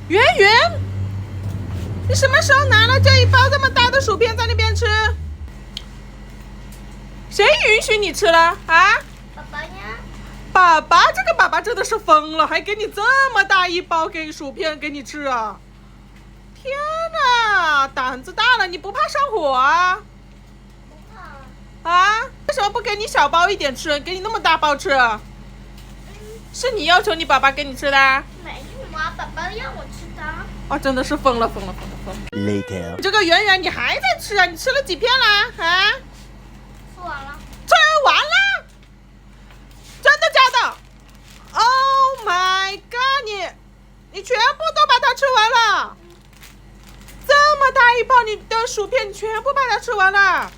圆圆，你什么时候拿了这一包这么大的薯片在那边吃？谁允许你吃了啊？爸爸呀。爸爸，这个爸爸真的是疯了，还给你这么大一包给薯片给你吃啊！天哪，胆子大了，你不怕上火啊？不怕。啊？为什么不给你小包一点吃，给你那么大包吃？是你要求你爸爸给你吃的？没有啊，爸爸让我吃的。啊，真的是疯了。Later， 你这个圆圆，你还在吃啊？你吃了几片啦？啊？吃完了。吃完了？真的假的 ？Oh my god！你全部都把它吃完了？这么大一包你的薯片，你全部把它吃完了？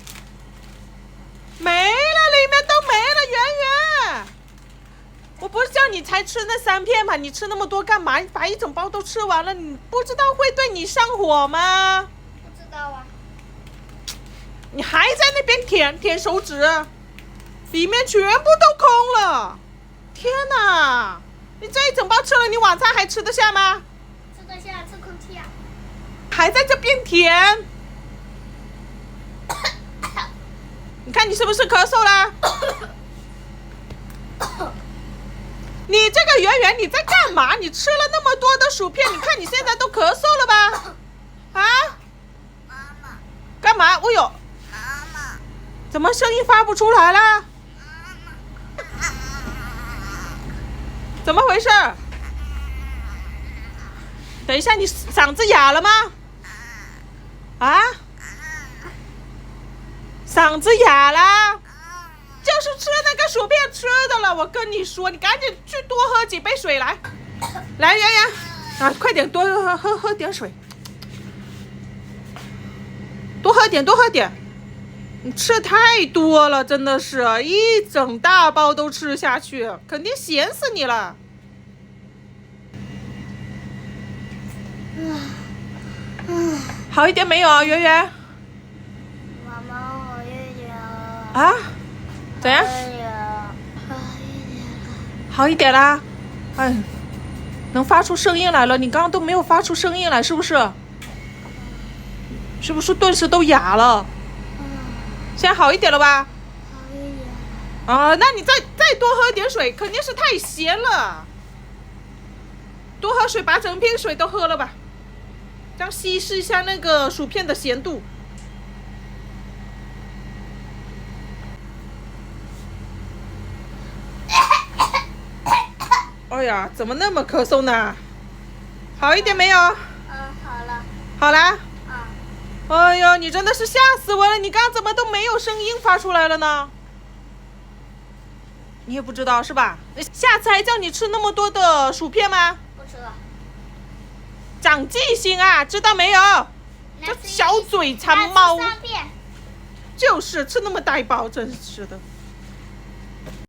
没了，里面都没了，圆圆。我不是叫你才吃那3片吗？你吃那么多干嘛？你把一整包都吃完了，你不知道会对你上火吗？不知道啊。你还在那边舔手指，里面全部都空了。天哪！你这一整包吃了，你晚餐还吃得下吗？吃得下，吃空气啊。还在这边舔。你看你是不是咳嗽了？你这个圆圆，你在干嘛？你吃了那么多的薯片，你看你现在都咳嗽了吧？啊？妈妈。干嘛？哦呦，妈妈。怎么声音发不出来了？怎么回事？等一下，你嗓子哑了吗？啊？嗓子哑了？就是吃那个薯片吃的了，我跟你说，你赶紧去多喝几杯水来。来，圆圆，啊，快点多喝点水，多喝点。你吃太多了，真的是一整大包都吃下去，肯定咸死你了。好一点没有啊，圆圆？妈妈，好一点了。啊？怎样？好一点啦。哎，能发出声音来了，你刚刚都没有发出声音来，是不是？是不是顿时都哑了？现在好一点了吧？好一点。啊，那你再多喝点水，肯定是太咸了。多喝水，把整瓶水都喝了吧，这样稀释一下那个薯片的咸度。哎呀，怎么那么咳嗽呢？好一点没有？好了。好啦。啊。哎呦，你真的是吓死我了！你刚刚怎么都没有声音发出来了呢？你也不知道是吧？下次还叫你吃那么多的薯片吗？不吃了。长记性啊，知道没有？这小嘴馋猫。3片。就是吃那么大一包，真是的。